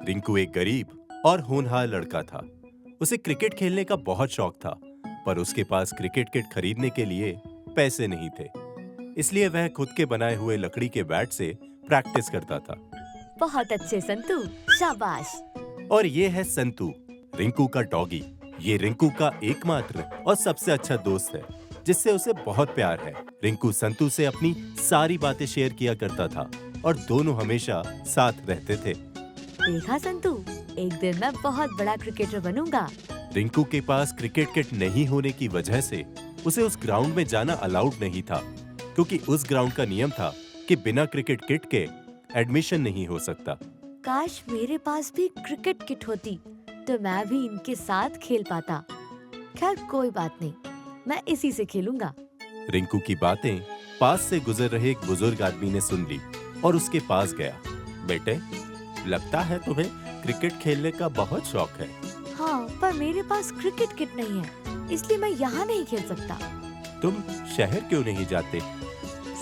रिंकू एक गरीब और होनहार लड़का था। उसे क्रिकेट खेलने का बहुत शौक था, पर उसके पास क्रिकेट किट खरीदने के लिए पैसे नहीं थे। इसलिए वह खुद के बनाए हुए लकड़ी के बैट से प्रैक्टिस करता था। बहुत अच्छे संतू, शाबाश। और ये है संतू, रिंकू का डॉगी। ये रिंकू का एकमात्र और सबसे अच्छा दोस्त है, जिससे उसे बहुत प्यार है। रिंकू संतू से अपनी सारी बातें शेयर किया करता था और दोनों हमेशा साथ रहते थे। देखा संतू, एक दिन मैं बहुत बड़ा क्रिकेटर बनूंगा। रिंकू के पास क्रिकेट किट नहीं होने की वजह से उसे उस ग्राउंड में जाना अलाउड नहीं था, क्योंकि उस ग्राउंड का नियम था कि बिना क्रिकेट किट के एडमिशन नहीं हो सकता। काश मेरे पास भी क्रिकेट किट होती तो मैं भी इनके साथ खेल पाता। खैर कोई बात नहीं, मैं इसी से खेलूंगा। रिंकू की बातें पास से गुजर रहे एक बुजुर्ग आदमी ने सुन ली और उसके पास गया। बेटे, लगता है तुम्हें क्रिकेट खेलने का बहुत शौक है। हाँ, पर मेरे पास क्रिकेट किट नहीं है, इसलिए मैं यहाँ नहीं खेल सकता। तुम शहर क्यों नहीं जाते?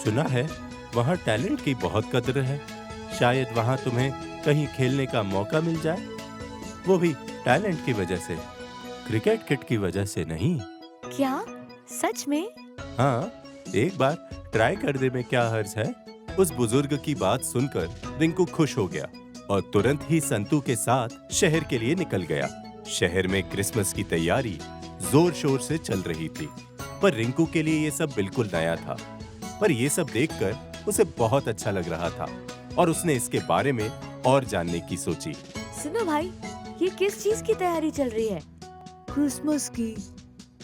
सुना है वहाँ टैलेंट की बहुत कदर है। शायद वहाँ तुम्हें कहीं खेलने का मौका मिल जाए, वो भी टैलेंट की वजह से, क्रिकेट किट की वजह से नहीं। क्या सच में? हाँ, एक बार ट्राई करने में क्या हर्ज है। उस बुजुर्ग की बात सुनकर रिंकू खुश हो गया और तुरंत ही संतू के साथ शहर के लिए निकल गया। शहर में क्रिसमस की तैयारी जोर शोर से चल रही थी, पर रिंकू के लिए ये सब बिल्कुल नया था। पर ये सब देखकर उसे बहुत अच्छा लग रहा था और उसने इसके बारे में और जानने की सोची। सुनो भाई, ये किस चीज की तैयारी चल रही है? क्रिसमस की।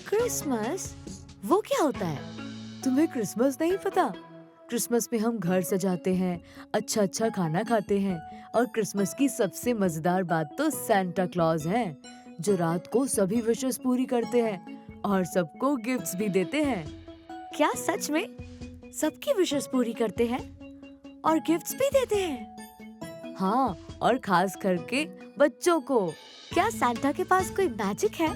क्रिसमस? वो क्या होता है? तुम्हें क्रिसमस नहीं पता? क्रिसमस में हम घर सजाते हैं, अच्छा अच्छा खाना खाते हैं, और क्रिसमस की सबसे मजेदार बात तो सैंटा क्लॉज है, जो रात को सभी विशेस पूरी करते हैं और सबको गिफ्ट्स भी देते हैं। क्या सच में? सबकी विशेस पूरी करते हैं और गिफ्ट्स भी देते हैं? हाँ, और खास करके बच्चों को। क्या सैंटा के पास कोई मैजिक है?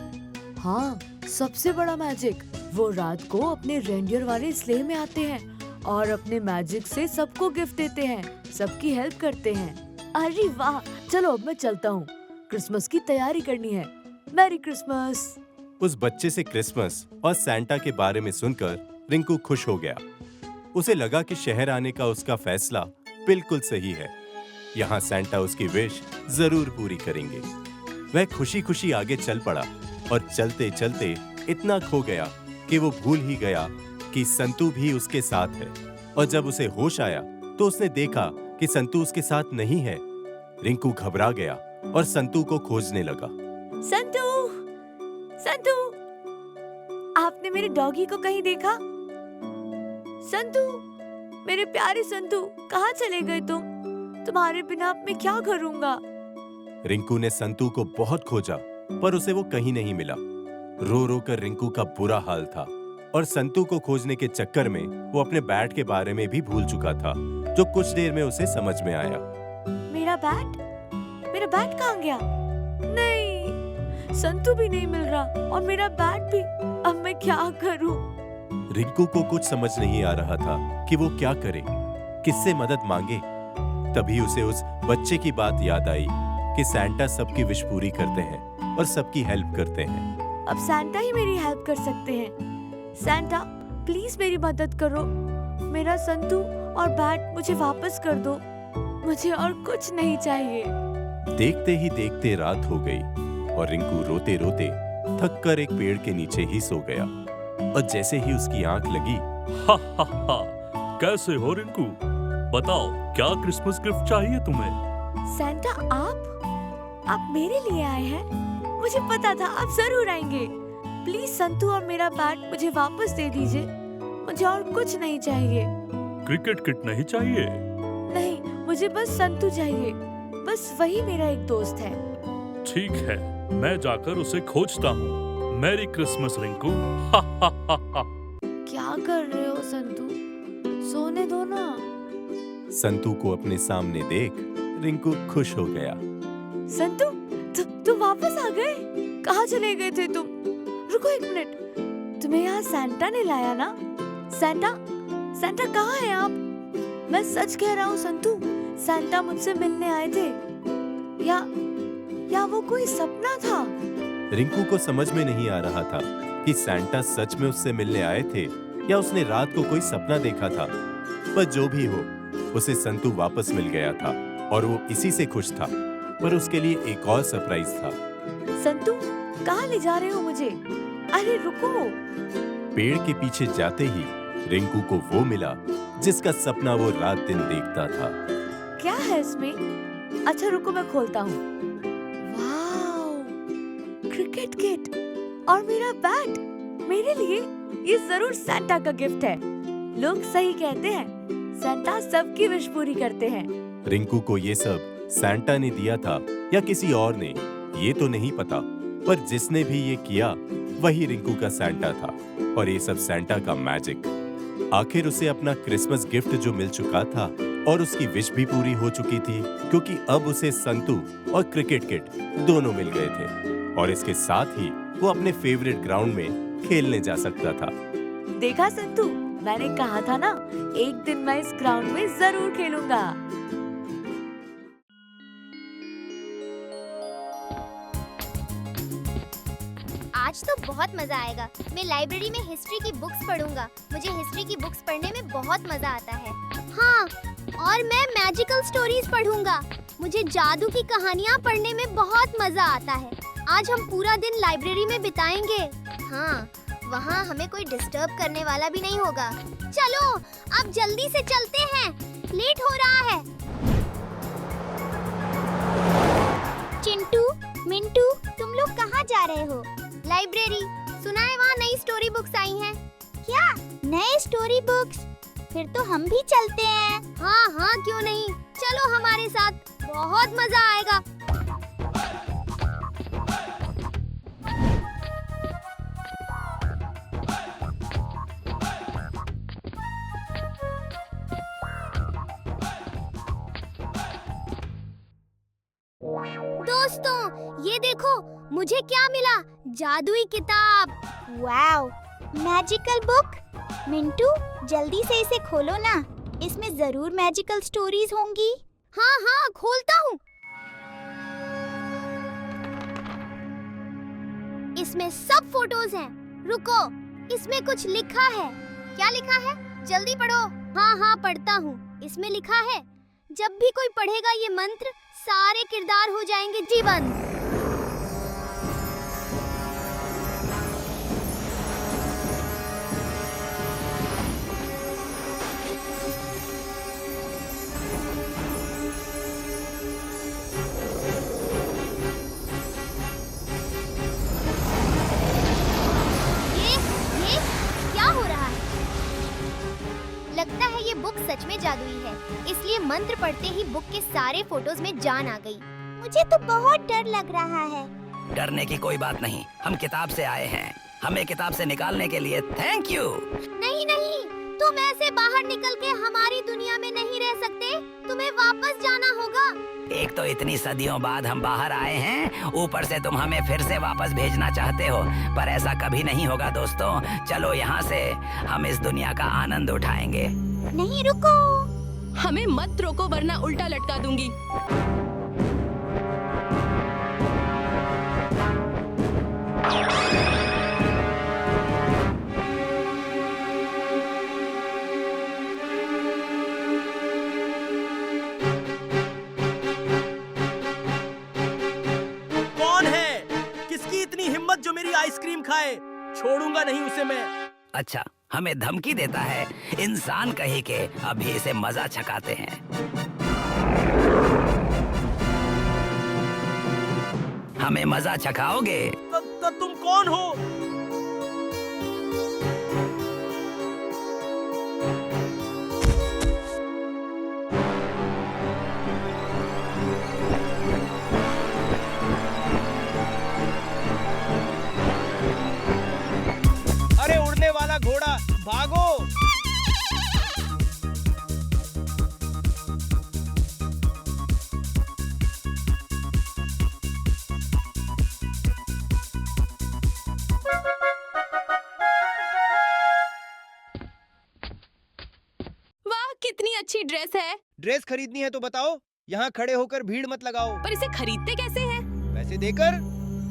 हाँ, सबसे बड़ा मैजिक। वो रात को अपने रेंडियर वाले स्लेह में आते हैं और अपने मैजिक से सबको गिफ्ट देते हैं, सबकी हेल्प करते हैं। अरे वाह, चलो अब मैं चलता हूँ, क्रिसमस की तैयारी करनी है। Merry Christmas. उस बच्चे से क्रिसमस और सैंटा के बारे में सुनकर रिंकू खुश हो गया। उसे लगा कि शहर आने का उसका फैसला बिल्कुल सही है। यहाँ सैंटा उसकी विश जरूर पूरी करेंगे। वह खुशी खुशी आगे चल पड़ा और चलते चलते इतना खो गया कि वो भूल ही गया कि संतू भी उसके साथ है। और जब उसे होश आया तो उसने देखा कि संतू उसके साथ नहीं है। रिंकू घबरा गया और संतू को खोजने लगा। संतू, संतू, आपने मेरे डॉगी को कहीं देखा? संतू, मेरे प्यारे संतू, कहाँ चले गए तुम? तुम्हारे बिना अब मैं क्या करूँगा? रिंकू ने संतू को बहुत खोजा, पर उसे वो कहीं नहीं मिला। रो रो कर रिंकू का बुरा हाल था और संतू को खोजने के चक्कर में वो अपने बैट के बारे में भी भूल चुका था, जो कुछ देर में उसे समझ में आया। मेरा बैट? मेरा बैट कहाँ गया? नहीं, संतू भी नहीं मिल रहा और मेरा बैट भी। अब मैं क्या करूं? रिंकू को कुछ समझ नहीं आ रहा था कि वो क्या करे, किससे मदद मांगे। तभी उसे उस बच्चे की बात याद आई कि सैंटा सबकी विश पूरी करते हैं और सबकी हेल्प करते हैं। अब सैंटा ही मेरी हेल्प कर सकते हैं। सैंटा, प्लीज मेरी मदद करो। मेरा संतू और बैट मुझे वापस कर दो। मुझे और कुछ नहीं चाहिए। देखते ही देखते रात हो गई और रिंकू रोते रोते थक कर एक पेड़ के नीचे ही सो गया। और जैसे ही उसकी आंख लगी, हा हा हा, कैसे हो रिंकू? बताओ, क्या क्रिसमस गिफ्ट चाहिए तुम्हें? सैंटा, आप मेरे लिए आए हैं? मुझे पता था आप जरूर आएंगे। प्लीज संतू और मेरा बैट मुझे वापस दे दीजिए। मुझे और कुछ नहीं चाहिए। क्रिकेट किट नहीं चाहिए? नहीं, मुझे बस संतू चाहिए। बस वही मेरा एक दोस्त है। ठीक है, मैं जाकर उसे खोजता हूँ। Merry Christmas Rinku. हा हा हा हा। क्या कर रहे हो संतू? सोने दो ना। संतू को अपने सामने देख रिंकू खुश हो गया। संतू, तुम वापस आ गए? कहाँ चले गए थे तुम? रुको एक मिनट, तुम्हें यहाँ सैंटा ने लाया ना? सैंटा कहाँ है आप? मैं सच कह रहा हूँ संतू, सैंटा मुझसे मिलने आए थे। या वो कोई सपना था? रिंकू को समझ में नहीं आ रहा था कि सैंटा सच में उससे मिलने आए थे या उसने रात को कोई सपना देखा था। पर जो भी हो, उसे संतू वापस मिल गया था और वो इसी से खुश था। पर उसके लिए एक और सरप्राइज था। संतू, कहाँ ले जा रहे हो मुझे? अरे रुको! पेड़ के पीछे जाते ही रिंकू को वो मिला जिसका सपना वो रात दिन देखता था। क्या है इसमें? अच्छा रुको, मैं खोलता हूँ। वाओ! क्रिकेट किट और मेरा बैट। मेरे लिए ये जरूर सैंटा का गिफ्ट है। लोग सही कहते हैं, सैंटा सबकी विश पूरी करते हैं। रिंकू को ये सब सैंटा ने दिया था या किसी और ने, ये तो नहीं पता। पर जिसने भी ये किया वही रिंकू का सैंटा था और ये सब सैंटा का मैजिक। आखिर उसे अपना क्रिसमस गिफ्ट जो मिल चुका था और उसकी विश भी पूरी हो चुकी थी, क्योंकि अब उसे संतू और क्रिकेट किट दोनों मिल गए थे और इसके साथ ही वो अपने फेवरेट ग्राउंड में खेलने जा सकता था। देखा संतू, मैंने कहा था ना, एक दिन मैं इस ग्राउंड में जरूर खेलूंगा। आज तो बहुत मजा आएगा। मैं लाइब्रेरी में हिस्ट्री की बुक्स पढ़ूंगा। मुझे हिस्ट्री की बुक्स पढ़ने में बहुत मजा आता है। हाँ, और मैं मैजिकल स्टोरीज पढ़ूंगा। मुझे जादू की कहानियाँ पढ़ने में बहुत मजा आता है। आज हम पूरा दिन लाइब्रेरी में बिताएंगे। हाँ, वहाँ हमें कोई डिस्टर्ब करने वाला भी नहीं होगा। चलो, अब जल्दी से चलते हैं, लेट हो रहा है। चिंटू, मिंटू, तुम लोग कहाँ जा रहे हो? लाइब्रेरी। सुना है वहाँ नई स्टोरी बुक्स आई हैं। क्या? नए स्टोरी बुक्स? फिर तो हम भी चलते हैं। हाँ हाँ, क्यों नहीं, चलो हमारे साथ, बहुत मजा आएगा। दोस्तों, ये देखो, मुझे क्या मिला? जादुई किताब। Wow, magical book. मिंटू, जल्दी से इसे खोलो ना, इसमें जरूर मैजिकल स्टोरीज होंगी। हाँ हाँ, खोलता हूँ। इसमें सब फोटोज हैं। रुको, इसमें कुछ लिखा है। क्या लिखा है? जल्दी पढ़ो। हाँ हाँ, पढ़ता हूँ। इसमें लिखा है, जब भी कोई पढ़ेगा ये मंत्र, सारे किरदार हो जाएंगे जीवंत। ये क्या हो रहा है? लगता है ये बुक सच में जादुई है, इसलिए मंत्र पढ़ते ही बुक के सारे फोटोज में जान आ गई। मुझे तो बहुत डर लग रहा है। डरने की कोई बात नहीं, हम किताब से आए हैं। हमें किताब से निकालने के लिए थैंक यू। नहीं नहीं, तुम ऐसे बाहर निकल के हमारी दुनिया में नहीं रह सकते। तुम्हें वापस जाना होगा। एक तो इतनी सदियों बाद हम बाहर आए हैं, ऊपर से तुम हमें फिर से वापस भेजना चाहते हो, पर ऐसा कभी नहीं होगा दोस्तों। चलो यहाँ से, हम इस दुनिया का आनंद उठाएंगे। नहीं, रुको। हमें मत रोको वरना उल्टा लटका दूंगी। कौन है? किसकी इतनी हिम्मत जो मेरी आइसक्रीम खाए? छोड़ूंगा नहीं उसे मैं। अच्छा, हमें धमकी देता है। इंसान कहीं के, अभी इसे मजा चखाते हैं। हमें मजा चखाओगे? तो तुम कौन हो? अरे उड़ने वाला घोड़ा, भागो! वाह, कितनी अच्छी ड्रेस है। ड्रेस खरीदनी है तो बताओ, यहाँ खड़े होकर भीड़ मत लगाओ। पर इसे खरीदते कैसे हैं? पैसे देकर।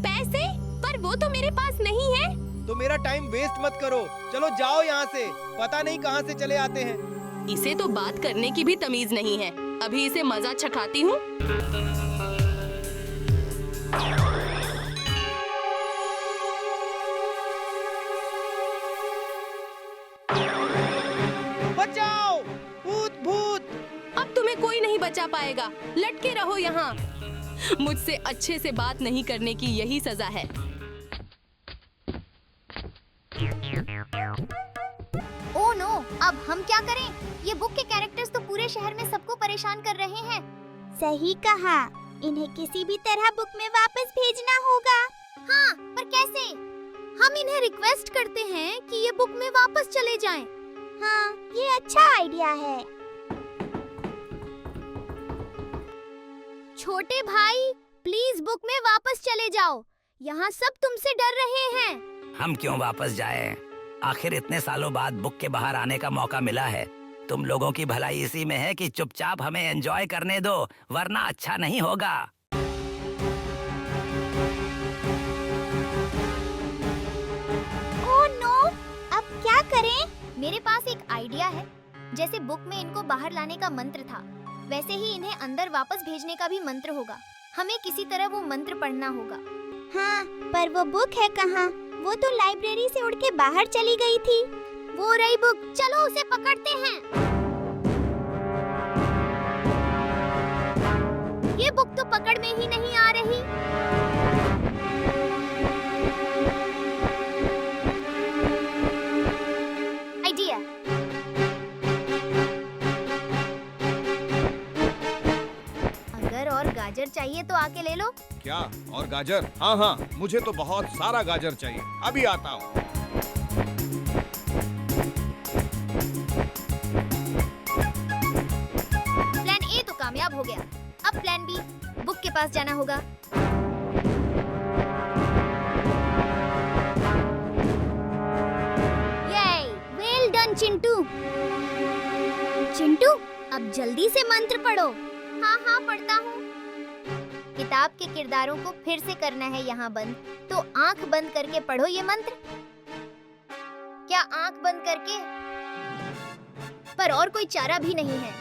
पैसे? पर वो तो मेरे पास नहीं है। तो मेरा टाइम वेस्ट मत करो, चलो जाओ यहाँ से। पता नहीं कहाँ से चले आते हैं। इसे तो बात करने की भी तमीज नहीं है। अभी इसे मजा चखाती हूँ। बचाओ, भूत भूत। अब तुम्हें कोई नहीं बचा पाएगा। लटके रहो यहाँ। मुझसे अच्छे से बात नहीं करने की यही सजा है। ओह नो, अब हम क्या करें? ये बुक के कैरेक्टर्स तो पूरे शहर में सबको परेशान कर रहे हैं। सही कहा, इन्हें किसी भी तरह बुक में वापस भेजना होगा। हाँ, पर कैसे? हम इन्हें रिक्वेस्ट करते हैं कि ये बुक में वापस चले जाएं। हाँ, ये अच्छा आइडिया है। छोटे भाई, प्लीज बुक में वापस चले जाओ। यहाँ सब तुमसे डर रहे हैं। हम क्यों वापस जाएं? आखिर इतने सालों बाद बुक के बाहर आने का मौका मिला है। तुम लोगों की भलाई इसी में है कि चुपचाप हमें एंजॉय करने दो, वरना अच्छा नहीं होगा। ओह नो, अब क्या करें? मेरे पास एक आइडिया है। जैसे बुक में इनको बाहर लाने का मंत्र था, वैसे ही इन्हें अंदर वापस भेजने का भी मंत्र होगा। हमें किसी तरह वो मंत्र पढ़ना होगा। हाँ, पर वो बुक है कहाँ? वो तो लाइब्रेरी से उड़ के बाहर चली गई थी। वो रही बुक, चलो उसे पकड़ते हैं। ये बुक तो पकड़ में ही नहीं आ रही। आइडिया। अगर और गाजर चाहिए तो आके ले लो। क्या? और गाजर? हाँ हाँ, मुझे तो बहुत सारा गाजर चाहिए। अभी आता हूँ। प्लान ए तो कामयाब हो गया। अब प्लान बी, बुक के पास जाना होगा। ये वेल डन चिंटू। चिंटू, अब जल्दी से मंत्र पढ़ो। हाँ हाँ, पढ़ता हूँ। किताब के किरदारों को फिर से करना है यहाँ बंद, तो आंख बंद करके पढ़ो ये मंत्र। क्या आंख बंद करके? पर और कोई चारा भी नहीं है।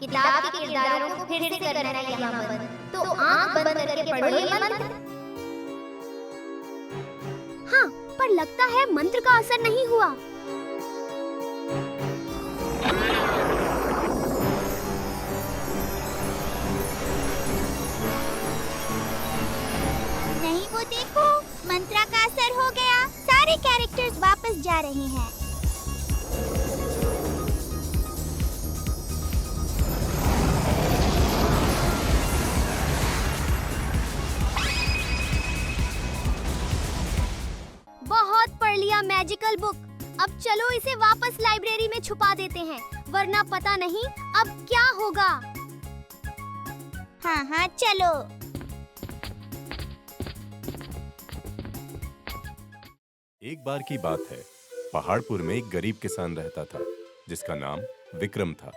किताब के किरदारों को फिर से करना है यहाँ बंद, तो आंख बंद करके पढ़ो ये मंत्र। हाँ, पर लगता है मंत्र का असर नहीं हुआ। नहीं, वो देखो, मंत्रा का असर हो गया। सारे कैरेक्टर्स वापस जा रहे हैं। बहुत पढ़ लिया मैजिकल बुक। अब चलो इसे वापस लाइब्रेरी में छुपा देते हैं, वरना पता नहीं अब क्या होगा। हाँ हाँ, चलो। एक बार की बात है, पहाड़पुर में एक गरीब किसान रहता था जिसका नाम विक्रम था।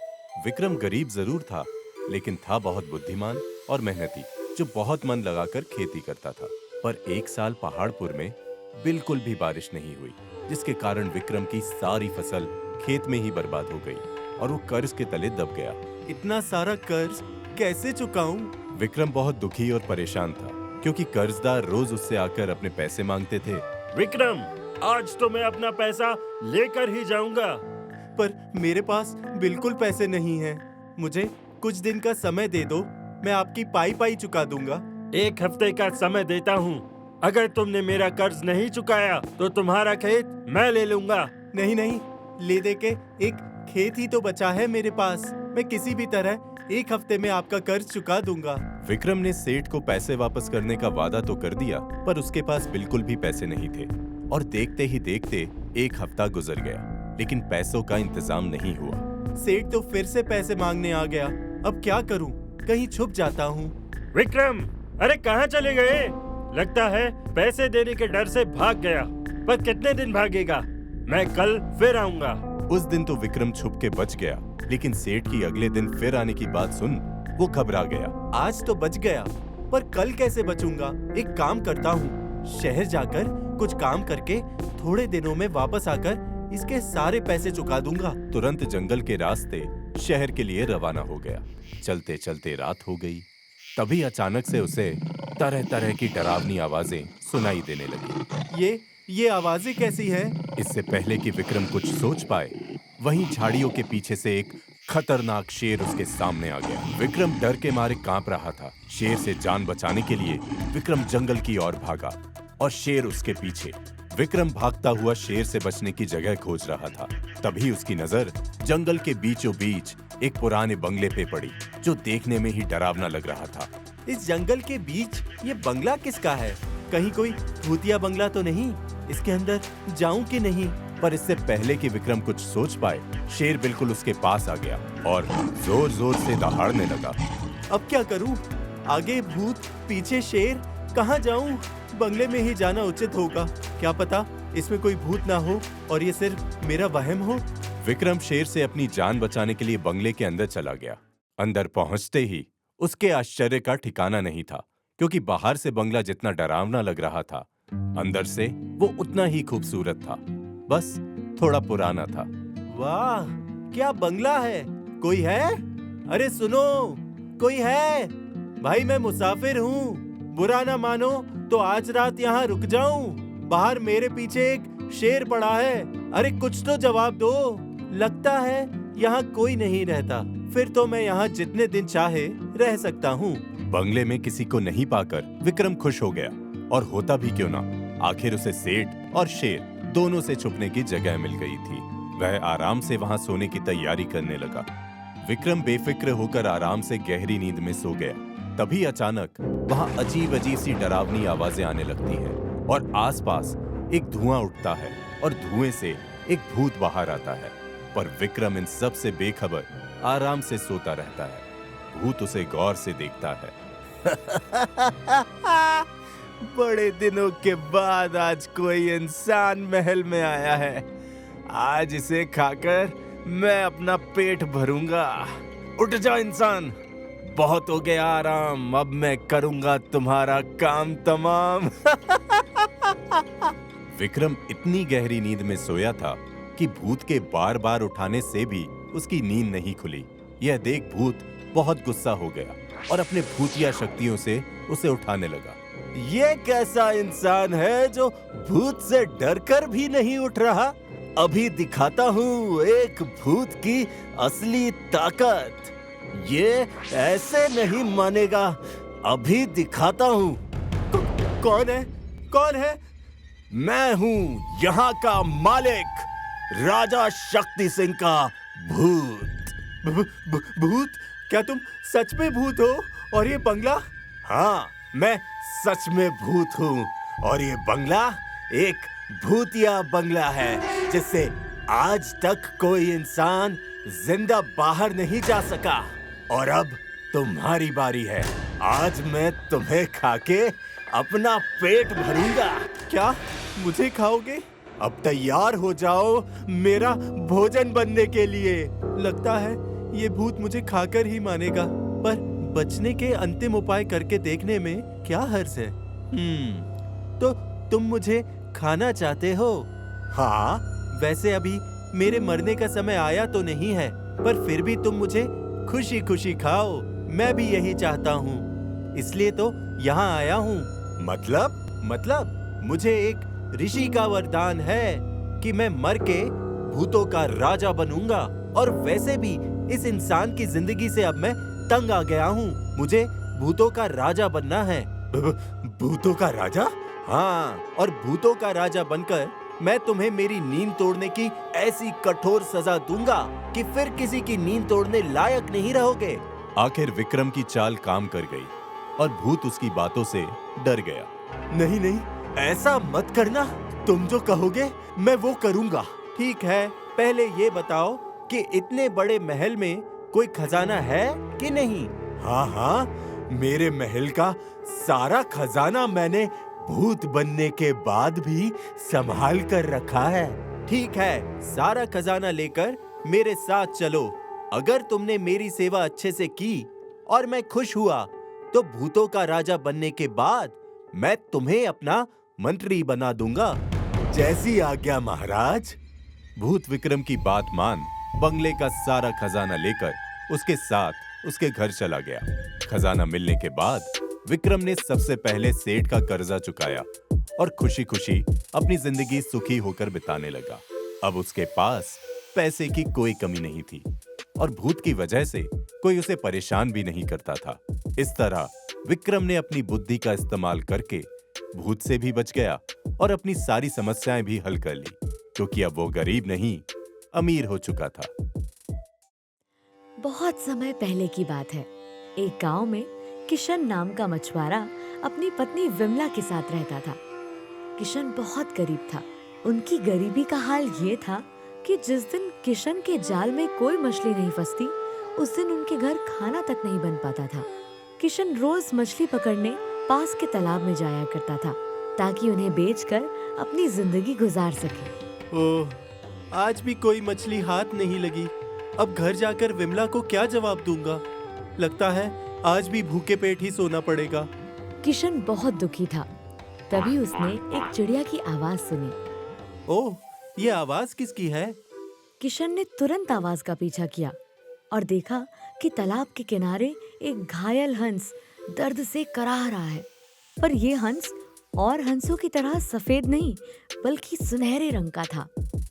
विक्रम गरीब जरूर था, लेकिन था बहुत बुद्धिमान और मेहनती, जो बहुत मन लगाकर खेती करता था। पर एक साल पहाड़पुर में बिल्कुल भी बारिश नहीं हुई, जिसके कारण विक्रम की सारी फसल खेत में ही बर्बाद हो गई और वो कर्ज के तले दब गया। इतना सारा कर्ज कैसे चुकाऊं? विक्रम बहुत दुखी और परेशान था, क्योंकि कर्जदार रोज उससे आकर अपने पैसे मांगते थे। विक्रम, आज तो मैं अपना पैसा लेकर ही जाऊंगा। पर मेरे पास बिल्कुल पैसे नहीं हैं। मुझे कुछ दिन का समय दे दो, मैं आपकी पाई पाई चुका दूंगा। 1 हफ्ते का समय देता हूँ। अगर तुमने मेरा कर्ज नहीं चुकाया तो तुम्हारा खेत मैं ले लूंगा। नहीं नहीं, ले दे के एक खेत ही तो बचा है मेरे पास। मैं किसी भी तरह 1 हफ्ते में आपका कर्ज चुका दूंगा। विक्रम ने सेठ को पैसे वापस करने का वादा तो कर दिया, पर उसके पास बिल्कुल भी पैसे नहीं थे। और देखते ही देखते 1 हफ्ता गुजर गया, लेकिन पैसों का इंतजाम नहीं हुआ। सेठ तो फिर से पैसे मांगने आ गया। अब क्या करूं? कहीं छुप जाता हूं। विक्रम, अरे कहाँ चले गए? लगता है पैसे देने के डर से भाग गया। पर कितने दिन भागेगा? मैं कल फिर आऊंगा। उस दिन तो विक्रम छुप के बच गया, लेकिन सेठ की अगले दिन फिर आने की बात सुन वो घबरा गया। आज तो बच गया, पर कल कैसे बचूंगा? एक काम करता हूँ, शहर जाकर कुछ काम करके थोड़े दिनों में वापस आकर इसके सारे पैसे चुका दूंगा। तुरंत जंगल के रास्ते शहर के लिए रवाना हो गया। चलते चलते रात हो गई। तभी अचानक से उसे तरह तरह की डरावनी आवाजें सुनाई देने लगी। ये आवाजें कैसी है? इससे पहले कि विक्रम कुछ सोच पाए, वहीं झाड़ियों के पीछे से एक खतरनाक शेर उसके सामने आ गया। विक्रम डर के मारे कांप रहा था। शेर से जान बचाने के लिए विक्रम जंगल की ओर भागा और शेर उसके पीछे। विक्रम भागता हुआ शेर से बचने की जगह खोज रहा था। तभी उसकी नजर जंगल के बीचों बीच एक पुराने बंगले पे पड़ी, जो देखने में ही डरावना लग रहा था। इस जंगल के बीच ये बंगला किसका है? कहीं कोई भूतिया बंगला तो नहीं? इसके अंदर जाऊं कि नहीं? पर इससे पहले कि विक्रम कुछ सोच पाए, शेर बिल्कुल उसके पास आ गया और जोर जोर से दहाड़ने लगा। अब क्या करूं? आगे भूत, पीछे शेर, कहां जाऊं? बंगले में ही जाना उचित होगा। क्या पता इसमें कोई भूत ना हो और ये सिर्फ मेरा वहम हो। विक्रम शेर से अपनी जान बचाने के लिए बंगले के अंदर चला गया। अंदर पहुंचते ही उसके आश्चर्य का ठिकाना नहीं था, क्योंकि बाहर से बंगला जितना डरावना लग रहा था, अंदर से वो उतना ही खूबसूरत था, बस थोड़ा पुराना था। वाह, क्या बंगला है! कोई है? अरे सुनो, कोई है? भाई मैं मुसाफिर हूँ, बुरा ना मानो तो आज रात यहाँ रुक जाऊं। बाहर मेरे पीछे एक शेर पड़ा है। अरे कुछ तो जवाब दो। लगता है यहाँ कोई नहीं रहता। फिर तो मैं यहाँ जितने दिन चाहे रह सकता हूँ। बंगले में किसी को नहीं पाकर विक्रम खुश हो गया, और होता भी क्यों ना, आखिर उसे सेठ और शेर दोनों से छुपने की जगह मिल गई थी। वह आराम से वहां सोने की तैयारी करने लगा। विक्रम बेफिक्र होकर आराम से गहरी नींद में सो गया। तभी अचानक वहां अजीब अजीब सी डरावनी आवाजें आने लगती हैं और आसपास एक धुआं उठता है और धुएं से एक भूत बाहर आता है। पर विक्रम इन सब से बेखबर आराम से सोता रहता है। भूत उसे गौर से देखता है। बड़े दिनों के बाद आज कोई इंसान महल में आया है। आज इसे खाकर मैं अपना पेट भरूंगा। उठ जाओ इंसान, बहुत हो गया आराम, अब मैं करूंगा तुम्हारा काम तमाम। विक्रम इतनी गहरी नींद में सोया था कि भूत के बार बार उठाने से भी उसकी नींद नहीं खुली। यह देख भूत बहुत गुस्सा हो गया और अपने भूतिया शक्तियों से उसे उठाने लगा। ये कैसा इंसान है जो भूत से डरकर भी नहीं उठ रहा? अभी दिखाता हूँ एक भूत की असली ताकत। ये ऐसे नहीं मानेगा, अभी दिखाता हूँ। कौन है? कौन है? मैं हूँ यहाँ का मालिक, राजा शक्ति सिंह का भूत। भूत? क्या तुम सच में भूत हो? और ये बंगला? हाँ, मैं सच में भूत हूँ और ये बंगला एक भूतिया बंगला है, जिससे आज तक कोई इंसान जिंदा बाहर नहीं जा सका। और अब तुम्हारी बारी है। आज मैं तुम्हें खाके अपना पेट भरूंगा। क्या मुझे खाओगे? अब तैयार हो जाओ मेरा भोजन बनने के लिए। लगता है ये भूत मुझे खाकर ही मानेगा, पर बचने के अंतिम उपाय करके देखने में क्या हर्ज है? तो तुम मुझे खाना चाहते हो? हाँ, वैसे अभी मेरे मरने का समय आया तो नहीं है, पर फिर भी तुम मुझे खुशी खुशी खाओ। मैं भी यही चाहता हूँ, इसलिए तो यहाँ आया हूँ। मतलब मुझे एक ऋषि का वरदान है कि मैं मर के भूतों का राजा बनूंगा। और वैसे भी इस इंसान की जिंदगी से अब मैं तंग आ गया हूँ। मुझे भूतों का राजा बनना है। भूतों का राजा? हाँ, और भूतों का राजा बनकर मैं तुम्हें मेरी नींद तोड़ने की ऐसी कठोर सजा दूंगा कि फिर किसी की नींद तोड़ने लायक नहीं रहोगे। आखिर विक्रम की चाल काम कर गई और भूत उसकी बातों से डर गया। नहीं, ऐसा मत करना। तुम जो कहोगे मैं वो करूंगा। ठीक है, पहले ये बताओ कि इतने बड़े महल में कोई खजाना है कि नहीं? हाँ, मेरे महल का सारा खजाना मैंने भूत बनने के बाद भी संभाल कर रखा है। ठीक है, सारा खजाना लेकर मेरे साथ चलो। अगर तुमने मेरी सेवा अच्छे से की और मैं खुश हुआ, तो भूतों का राजा बनने के बाद मैं तुम्हें अपना मंत्री बना दूंगा। जैसी आज्ञा महाराज। भूत विक्रम की बात मान बंगले का सारा खजाना लेकर उसके साथ उसके घर चला गया। खजाना मिलने के बाद विक्रम ने सबसे पहले सेठ का कर्जा चुकाया और खुशी खुशी अपनी जिंदगी सुखी होकर बिताने लगा। अब उसके पास पैसे की कोई कमी नहीं थी और भूत की वजह से कोई उसे परेशान भी नहीं करता था। इस तरह विक्रम ने अपनी बुद्धि का इस्तेमाल करके भूत से भी बच गया और अपनी सारी समस्याएं भी हल कर ली, क्योंकि अब वो गरीब नहीं, अमीर हो चुका था। बहुत समय पहले की बात है। एक गांव में किशन नाम का मछुआरा अपनी पत्नी विमला के साथ रहता था। किशन बहुत गरीब था। उनकी गरीबी का हाल ये था कि जिस दिन किशन के जाल में कोई मछली नहीं फंसती, उस दिन उनके घर खाना तक नहीं बन पाता था। किशन रोज मछली पकड़ने पास के तालाब में जाया करता था, ताकि उन्हें बेचकर अपनी जिंदगी गुजार सके। ओह, आज भी कोई मछली हाथ नहीं लगी। अब घर जाकर विमला को क्या जवाब दूंगा? लगता है आज भी भूखे पेट ही सोना पड़ेगा। किशन बहुत दुखी था। तभी उसने एक चिड़िया की आवाज सुनी। ओह, ये आवाज किसकी है? किशन ने तुरंत आवाज का पीछा किया और देखा कि तालाब के किनारे एक घायल हंस दर्द से कराह रहा है। पर ये हंस और हंसों की तरह सफेद नहीं, बल्कि सुनहरे रंग का था।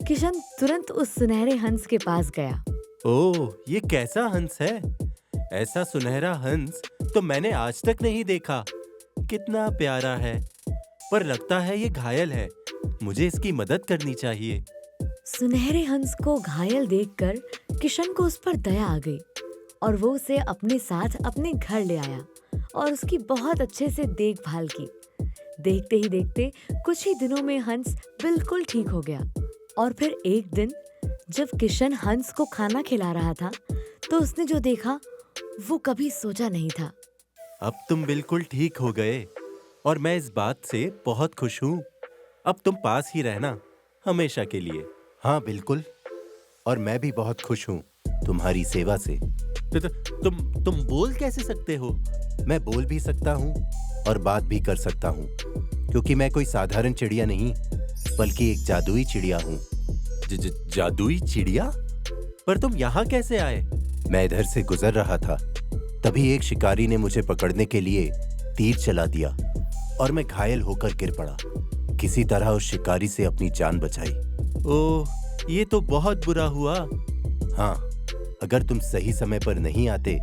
किशन तुरंत उस सुनहरे हंस के पास गया। ओह, ये कैसा हंस है? ऐसा सुनहरा हंस तो मैंने आज तक नहीं देखा। कितना प्यारा है, पर लगता है ये घायल है। मुझे इसकी मदद करनी चाहिए। सुनहरे हंस को घायल देखकर किशन को उस पर दया आ गई और वो उसे अपने साथ अपने घर ले आया और उसकी बहुत अच्छे से देखभाल की। देखते ही देखते कुछ ही दिनों में हंस बिल्कुल ठीक हो गया। और फिर एक दिन जब किशन हंस को खाना खिला रहा था, तो उसने जो देखा वो कभी सोचा नहीं था। अब तुम बिल्कुल ठीक हो गए और मैं इस बात से बहुत खुश हूँ। अब तुम पास ही रहना हमेशा के लिए। हाँ बिल्कुल, और मैं भी बहुत खुश हूँ तुम्हारी सेवा से। तुम बोल कैसे सकते हो? मैं बोल भी सकता हूँ और बात भी कर सकता हूँ, क्योंकि मैं कोई साधारण चिड़िया नहीं, बल्कि एक जादुई चिड़िया हूँ। जादुई चिड़िया? पर तुम यहाँ कैसे आए? मैं इधर से गुजर रहा था, तभी एक शिकारी ने मुझे पकड़ने के लिए तीर चला दिया और मैं घायल होकर गिर पड़ा। किसी तरह उस शिकारी से अपनी जान बचाई। ओह, ये तो बहुत बुरा हुआ। हाँ, अगर तुम सही समय पर नहीं आते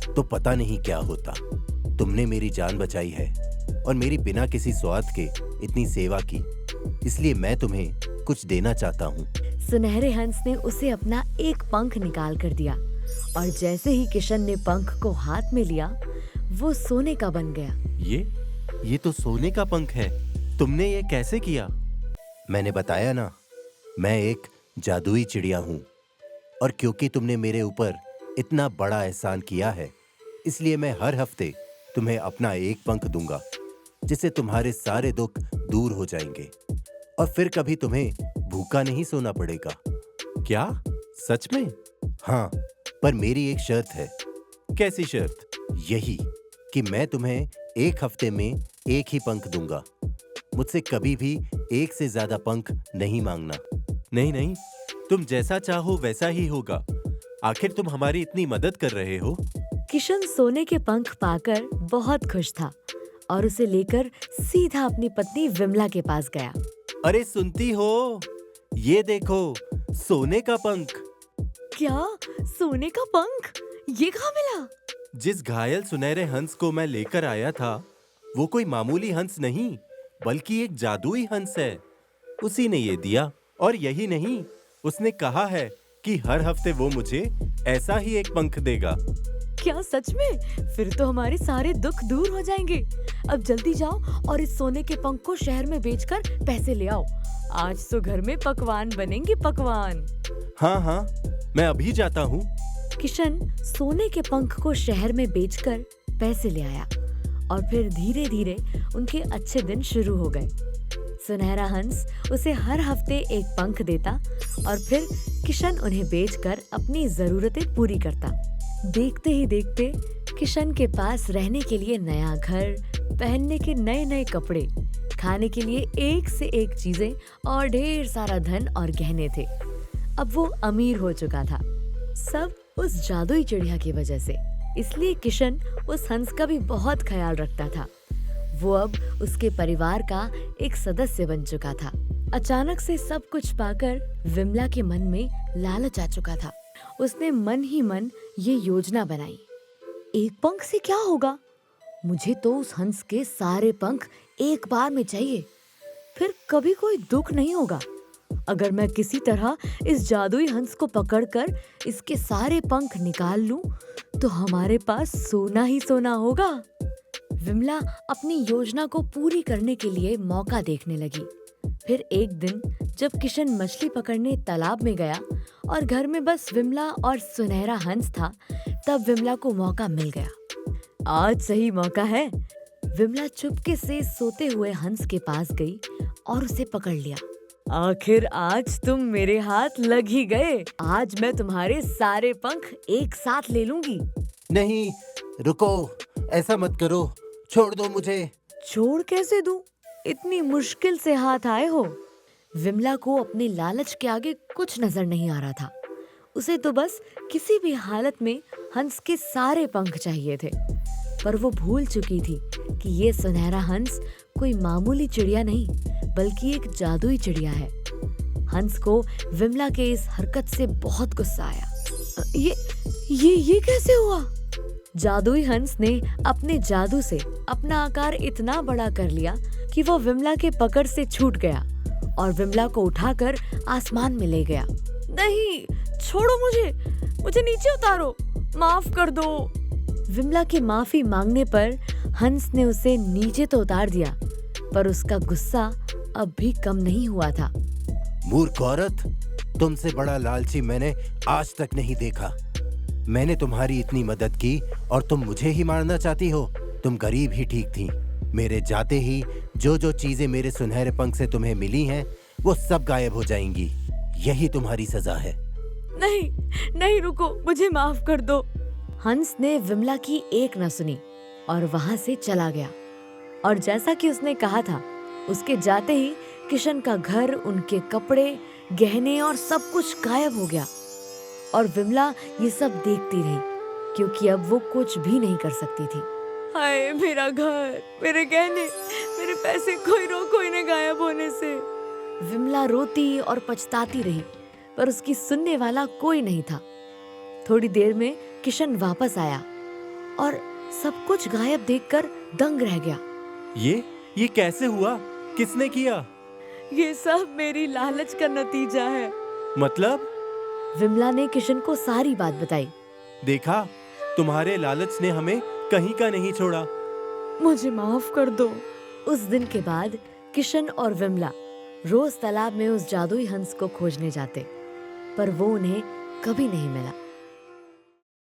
तो पता नहीं क्या होता। तुमने मेरी जान बचाई है और मेरी बिना किसी स्वार्थ के इतनी सेवा की, इसलिए मैं तुम्हें कुछ देना चाहता हूँ। सुनहरे हंस ने उसे अपना एक पंख निकाल कर दिया और जैसे ही किशन ने पंख को हाथ में लिया, वो सोने का बन गया। ये तो सोने का पंख है। तुमने ये कैसे किया? मैंने बताया ना, मैं एक जादुई चिड़िया हूँ और क्योंकि तुमने मेरे ऊपर इतना बड़ा एहसान किया है, इसलिए मैं हर हफ्ते तुम्हें अपना एक पंख दूंगा, जिससे तुम्हारे सारे दुख दूर हो जाएंगे और फिर कभी तुम्हें भूखा नहीं सोना पड़ेगा। क्या? सच में? हाँ, पर मेरी एक शर्त है। कैसी शर्त? यही कि मैं तुम्हें एक हफ्ते में एक ही पंख दूंगा। मुझसे कभी भी एक से ज्यादा पंख नहीं मांगना। नहीं, तुम जैसा चाहो वैसा ही होगा। आखिर तुम हमारी इतनी मदद कर रहे हो। किशन सोने के पंख पाकर बहुत खुश था और उसे लेकर सीधा अपनी पत्नी विमला के पास गया। अरे सुनती हो? ये देखो, सोने का पंख। क्या? सोने का पंख? ये कहाँ मिला? जिस घायल सुनहरे हंस को मैं लेकर आया था, वो कोई मामूली हंस नहीं, बल्कि एक जादुई हंस है। उसी ने ये दिया। और यही नहीं, उसने कहा है कि हर हफ्ते वो मुझे ऐसा ही एक पंख देगा। क्या सच में? फिर तो हमारे सारे दुख दूर हो जाएंगे। अब जल्दी जाओ और इस सोने के पंख को शहर में बेचकर पैसे ले आओ। आज तो घर में पकवान बनेंगे, पकवान। हाँ, मैं अभी जाता हूँ। किशन सोने के पंख को शहर में बेचकर पैसे ले आया और फिर धीरे धीरे उनके अच्छे दिन शुरू हो गए। सुनहरा हंस उसे हर हफ्ते एक पंख देता और फिर किशन उन्हें बेचकर अपनी जरूरतें पूरी करता। देखते ही देखते किशन के पास रहने के लिए नया घर, पहनने के नए नए कपड़े, खाने के लिए एक से एक चीजें और ढेर सारा धन और गहने थे। अब वो अमीर हो चुका था, सब उस जादुई चिड़िया की वजह से। इसलिए किशन उस हंस का भी बहुत ख्याल रखता था। वो अब उसके परिवार का एक सदस्य बन चुका था। अचानक से सब कुछ पाकर विमला के मन में लालच आ चुका था। उसने मन ही मन ये योजना बनाई, एक पंख से क्या होगा? मुझे तो उस हंस के सारे पंख एक बार में चाहिए, फिर कभी कोई दुख नहीं होगा। अगर मैं किसी तरह इस जादुई हंस को पकड़कर इसके सारे पंख निकाल लूं, तो हमारे पास सोना ही सोना होगा। विमला अपनी योजना को पूरी करने के लिए मौका देखने लगी। फिर एक दिन जब किशन मछली पकड़ने तालाब में गया और घर में बस विमला और सुनहरा हंस था, तब विमला को मौका मिल गया। आज सही मौका है। विमला चुपके से सोते हुए हंस के पास गई और उसे पकड़ लिया। आखिर आज तुम मेरे हाथ लग ही गए। आज मैं तुम्हारे सारे पंख एक साथ ले लूंगी। नहीं, रुको, ऐसा मत करो, छोड़ दो मुझे। छोड़ कैसे दूं? इतनी मुश्किल से हाथ आए हो। विमला को अपने लालच के आगे कुछ नजर नहीं आ रहा था। उसे तो बस किसी भी हालत में हंस के सारे पंख चाहिए थे। पर वो भूल चुकी थी कि ये सुनहरा हंस कोई मामूली चिड़िया नहीं, बल्कि एक जादुई चिड़िया है। हंस को विमला के इस हरकत से बहुत गुस्सा आया। ये कैसे हुआ? जादुई हंस ने अपने जादू से अपना आकार इतना बड़ा कर लिया कि वो विमला के पकड़ से छूट गया और विमला को उठाकर आसमान में ले गया। नहीं, छोड़ो मुझे नीचे उतारो, माफ कर दो। विमला के माफी मांगने पर हंस ने उसे नीचे तो उतार दिया, पर उसका गुस्सा अब भी कम नहीं हुआ था। मूर्ख औरत, तुमसे बड़ा लालची मैंने आज तक नहीं देखा। मैंने तुम्हारी इतनी मदद की और तुम मुझे ही मारना चाहती हो? तुम गरीब ही ठीक थी। मेरे जाते ही जो जो चीजें मेरे सुनहरे पंख से तुम्हें मिली हैं, वो सब गायब हो जाएंगी। यही तुम्हारी सजा है। नहीं, रुको, मुझे माफ कर दो। हंस ने विमला की एक न सुनी और वहां से चला गया। और जैसा कि उसने कहा था, उसके जाते ही किशन का घर, उनके कपड़े, गहने और सब कुछ गायब हो गया। और विमला ये सब देखती रही, क्योंकि अब वो कुछ भी नहीं कर सकती थी। हाय, मेरा घर, मेरे गहने, मेरे पैसे, कोई रोको इन्हें गायब होने से। विमला रोती और पछताती रही, पर उसकी सुनने वाला कोई नहीं था। थोड़ी देर में किशन वापस आया और सब कुछ गायब देखकर दंग रह गया। ये कैसे हुआ? किसने किया? ये सब मेरी लालच का नतीजा है। मतलब? विमला ने किशन को सारी बात बताई। देखा, तुम्हारे लालच ने हमें कहीं का नहीं छोड़ा। मुझे माफ कर दो। उस दिन के बाद किशन और विमला रोज तालाब में उस जादुई हंस को खोजने जाते, पर वो उन्हें कभी नहीं मिला।